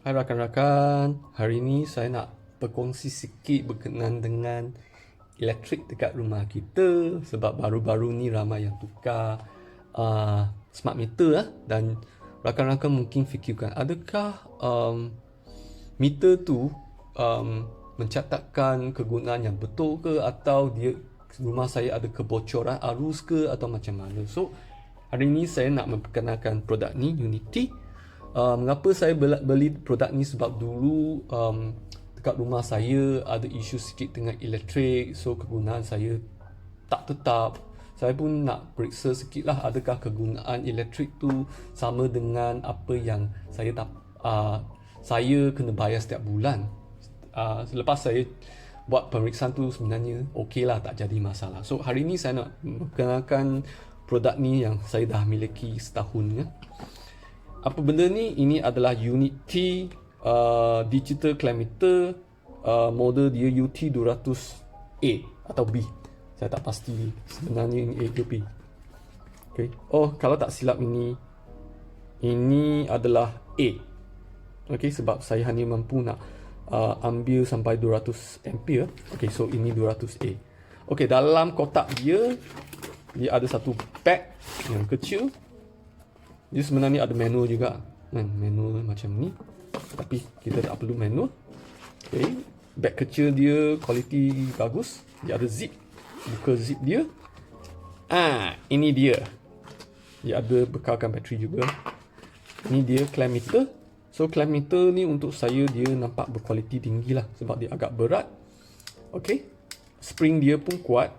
Hai rakan-rakan, hari ni saya nak berkongsi sikit berkenaan dengan elektrik dekat rumah kita sebab baru-baru ni ramai yang tukar smart meter lah. Dan rakan-rakan mungkin fikirkan adakah meter tu mencatatkan kegunaan yang betul ke, atau dia rumah saya ada kebocoran arus ke, atau macam mana. So hari ni saya nak memperkenalkan produk ni, Unity. Mengapa saya beli produk ni? Sebab dulu dekat rumah saya ada isu sikit dengan elektrik. So kegunaan saya tak tetap. Saya pun nak periksa sikit lah, adakah kegunaan elektrik tu sama dengan apa yang saya kena bayar setiap bulan. Selepas saya buat pemeriksaan tu, sebenarnya okey lah, tak jadi masalah. So hari ni saya nak memperkenalkan produk ni yang saya dah miliki setahun ya. Apa benda ni? Ini adalah Unity Digital Clam Meter, model dia UT200A atau B. Saya tak pasti sebenarnya ini A ke B. Okay. Oh, kalau tak silap ini adalah A. Okay, sebab saya hanya mampu nak ambil sampai 200 ampere. Okay, so ini 200A. Okay, dalam kotak dia ada satu pack yang kecil. Dia sebenarnya ada manual juga, manual macam ni, tapi kita tak perlu manual. Okay. Bag kecil dia, kualiti bagus. Dia ada zip, buka zip dia. Ini dia. Dia ada bekalkan bateri juga. Ini dia clam meter. So clam meter ni untuk saya dia nampak berkualiti tinggi lah, sebab dia agak berat. Okay. Spring dia pun kuat,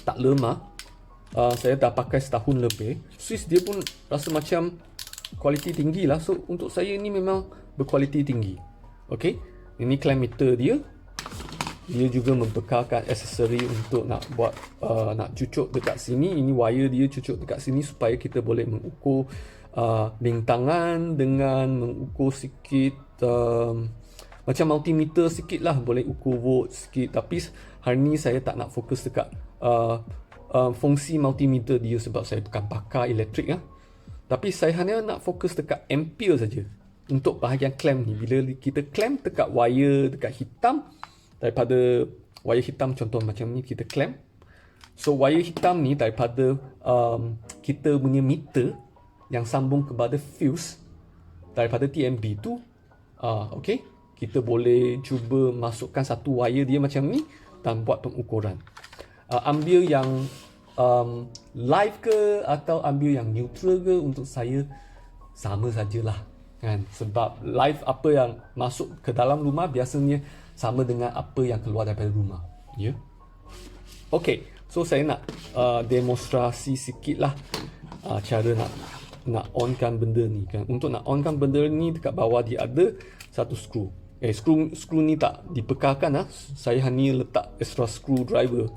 tak lemah. Saya dah pakai setahun lebih. Swiss dia pun rasa macam kualiti tinggi lah. So untuk saya ni memang berkualiti tinggi. Okay, ini clam meter dia. Dia juga membekalkan aksesori untuk nak buat nak cucuk dekat sini. Ini wire dia cucuk dekat sini supaya kita boleh mengukur bintangan dengan mengukur sikit macam multimeter sikit lah, boleh ukur volt sikit. Tapi hari ni saya tak nak fokus dekat fungsi multimeter dia sebab saya bukan pakar elektrik ya. Tapi saya hanya nak fokus dekat ampere saja untuk bahagian clamp ni. Bila kita clamp dekat wire dekat hitam, daripada wire hitam contoh macam ni kita clamp. So wire hitam ni daripada kita punya meter yang sambung kepada fuse daripada TMB tu, okay, kita boleh cuba masukkan satu wire dia macam ni dan buat pengukuran. Ambil yang live ke atau ambil yang neutral ke, untuk saya sama sajalah kan, sebab live apa yang masuk ke dalam rumah biasanya sama dengan apa yang keluar daripada rumah ya. Okay, so saya nak demonstrasi sikit lah cara nak onkan benda ni kan. Untuk nak onkan benda ni, dekat bawah dia ada satu skru. Skru ni tak dibekalkan lah. Saya hanya letak extra screwdriver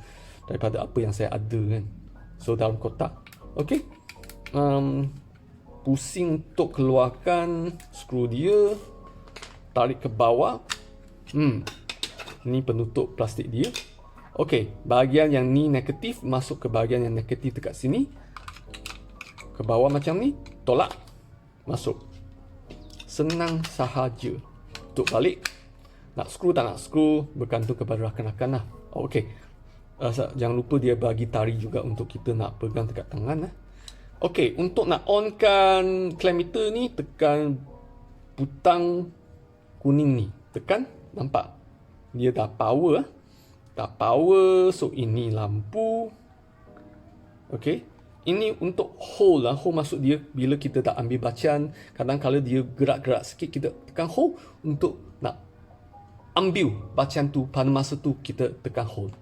daripada apa yang saya ada kan. So dalam kotak. Okay. Pusing untuk keluarkan skru dia. Tarik ke bawah. Ni penutup plastik dia. Okay. Bahagian yang ni negatif masuk ke bahagian yang negatif dekat sini. Ke bawah macam ni. Tolak. Masuk. Senang sahaja. Untuk balik. Nak skru tak nak skru, bergantung kepada rakan-rakan lah. Okay. Jangan lupa dia bagi tali juga untuk kita nak pegang dekat tangan. Okay, untuk nak onkan clam meter ni, tekan butang kuning ni. Tekan, nampak? Dia dah power. Dah power, so ini lampu. Okay, ini untuk hold lah. Hold maksud dia bila kita tak ambil bacaan, kadang-kadang dia gerak-gerak sikit, kita tekan hold untuk nak ambil bacaan tu. Pada masa tu kita tekan hold.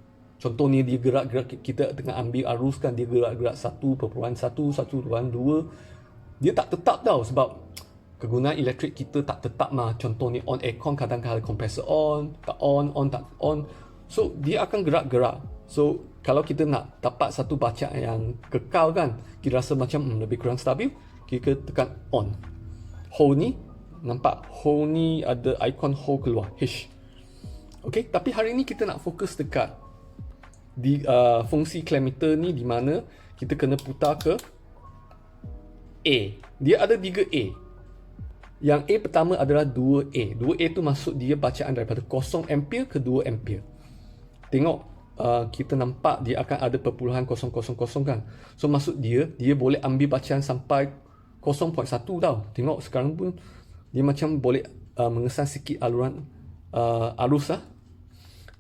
Contohnya dia gerak-gerak, kita tengah ambil arus kan, dia gerak-gerak 1.1, 1.2. Dia tak tetap tau, sebab kegunaan elektrik kita tak tetap mah. Contohnya on aircon, kadang-kadang kompresor on, tak on, tak on. So dia akan gerak-gerak. So kalau kita nak dapat satu bacaan yang kekal kan, kita rasa macam lebih kurang stabil, kita tekan on. Hold ni, nampak? Hold ni ada ikon hold keluar, H. Okay, tapi hari ni kita nak fokus dekat di fungsi clam meter ni, di mana kita kena putar ke A. Dia ada 3 A. Yang A pertama adalah 2A. 2A tu maksud dia bacaan daripada 0 ampere ke 2 ampere. Tengok, kita nampak dia akan ada perpuluhan 000 kan. So maksud dia boleh ambil bacaan sampai 0.1 tau. Tengok sekarang pun dia macam boleh mengesan sikit aluran arus lah.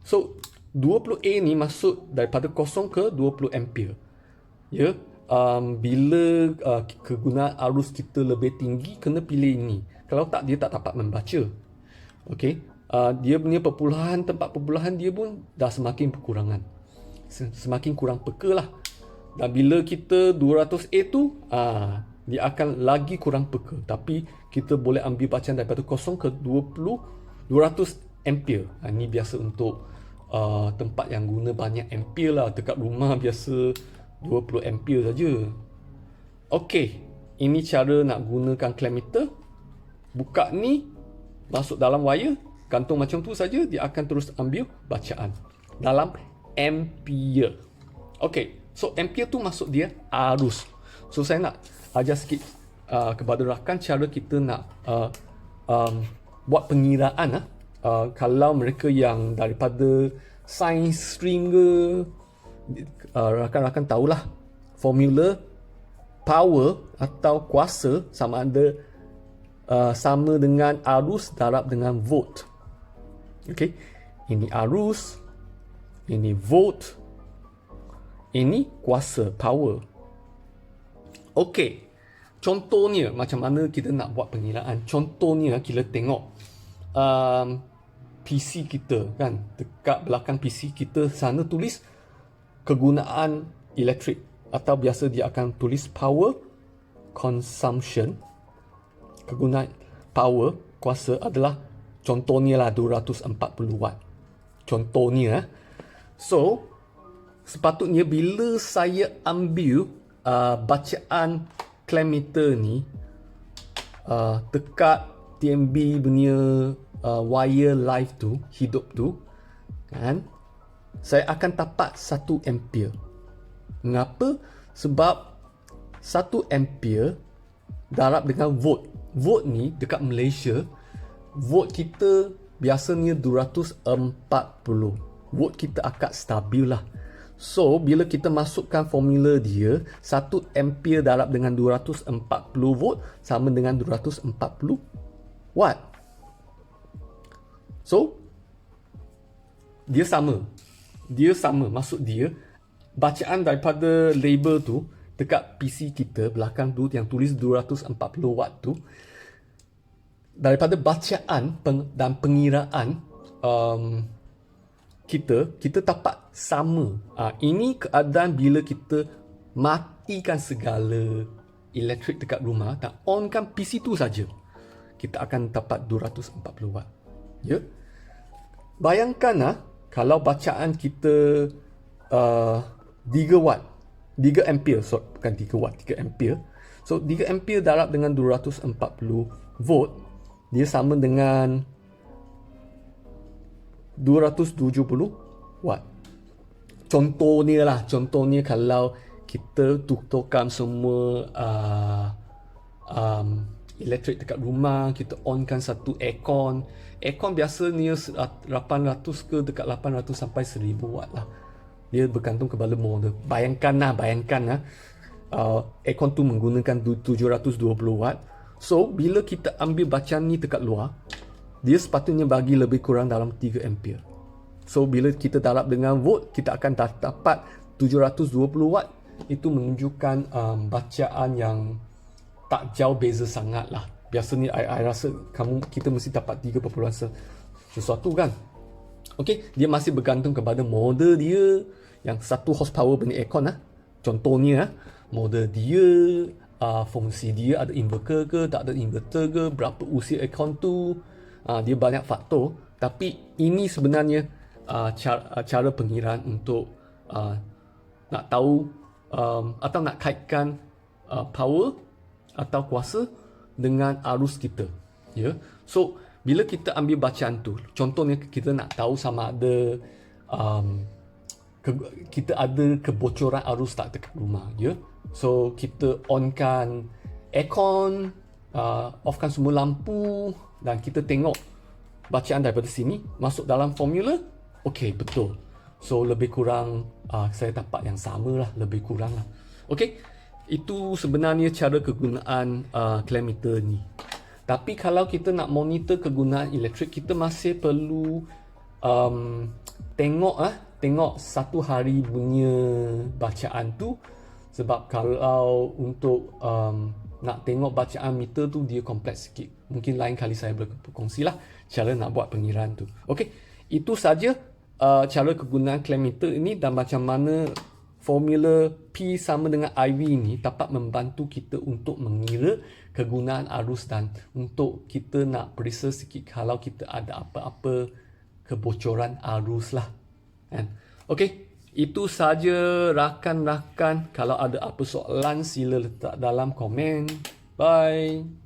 So 20A ni maksud daripada 0 ke 20 ampere. Ya, bila kegunaan arus kita lebih tinggi, kena pilih ini. Kalau tak, dia tak dapat membaca. Okey, dia punya perpuluhan, tempat perpuluhan dia pun dah semakin berkurangan, semakin kurang peka lah. Dan bila kita 200A tu, dia akan lagi kurang peka. Tapi kita boleh ambil bacaan daripada 0 ke 200 ampere. Ini biasa untuk tempat yang guna banyak ampere lah. Dekat rumah biasa 20 ampere saja. Okey, ini cara nak gunakan clamp meter. Buka ni, masuk dalam wire, gantung macam tu saja, dia akan terus ambil bacaan dalam ampere. Okey, so ampere tu maksud dia arus. So saya nak ajar sikit kepada rakan cara kita nak buat pengiraan. Kalau mereka yang daripada sains string ke, rakan-rakan tahulah formula power atau kuasa sama ada sama dengan arus darab dengan volt. Okey, ini arus, ini volt, ini kuasa, power. Okey, contohnya macam mana kita nak buat pengiraan. Contohnya kita tengok PC kita kan, dekat belakang PC kita sana tulis kegunaan elektrik, atau biasa dia akan tulis power consumption. Kegunaan power, kuasa adalah contohnya lah 240 watt. Contohnya. So, sepatutnya bila saya ambil bacaan clamp meter ni dekat TMB punya wire live tu, hidup tu kan, saya akan dapat 1 ampere. Mengapa? Sebab 1 ampere darab dengan volt. Volt ni dekat Malaysia, volt kita biasanya 240. Volt kita agak stabil lah. So, bila kita masukkan formula dia, 1 ampere darab dengan 240 volt sama dengan 240 watt. So, dia sama. Dia sama. Maksud dia, bacaan daripada label tu dekat PC kita belakang tu yang tulis 240 watt tu, daripada bacaan dan pengiraan kita dapat sama. Ini keadaan bila kita matikan segala elektrik dekat rumah dan onkan PC tu saja, kita akan dapat 240 watt. Ya. Bayangkan kalau bacaan kita 3 watt, 3 ampere, bukan 3 watt, 3 ampere. So 3 ampere darab dengan 240 volt, dia sama dengan 270 watt. Contohnya kalau kita tukarkan semua elektrik dekat rumah, kita onkan satu aircon. Aircon biasanya 800 ke dekat 800 sampai 1000 watt lah. Dia bergantung kepada model. Bayangkan aircon tu menggunakan 720 watt. So, bila kita ambil bacaan ni dekat luar, dia sepatutnya bagi lebih kurang dalam 3 ampere. So, bila kita darab dengan volt, kita akan dapat 720 watt. Itu menunjukkan bacaan yang tak jauh beza sangat lah. Biasanya, I rasa kita mesti dapat 3 sesuatu kan. Okay, dia masih bergantung kepada model dia. Yang 1 horsepower punya aircon Contohnya, model dia, fungsi dia, ada inverter ke, tak ada inverter ke, berapa usia aircon tu, dia banyak faktor. Tapi ini sebenarnya cara pengiraan untuk nak tahu atau nak kaitkan power atau kuasa dengan arus kita. Ya. So, bila kita ambil bacaan tu, contohnya kita nak tahu sama ada kita ada kebocoran arus tak dekat rumah, ya. So kita onkan aircon, offkan semua lampu dan kita tengok bacaan daripada sini masuk dalam formula. Okey, betul. So lebih kurang saya dapat yang sama lah, lebih kurang lah. Okey, itu sebenarnya cara kegunaan clamp meter ni. Tapi kalau kita nak monitor kegunaan elektrik, kita masih perlu tengok satu hari punya bacaan tu. Sebab kalau untuk nak tengok bacaan meter tu dia kompleks sikit. Mungkin lain kali saya berkongsi lah cara nak buat pengiraan tu. Okey, itu saja cara kegunaan clamp meter ini dan macam mana formula P sama dengan IV ni dapat membantu kita untuk mengira kegunaan arus dan untuk kita nak periksa sikit kalau kita ada apa-apa kebocoran arus lah. Kan? Okey, itu saja rakan-rakan. Kalau ada apa soalan sila letak dalam komen. Bye.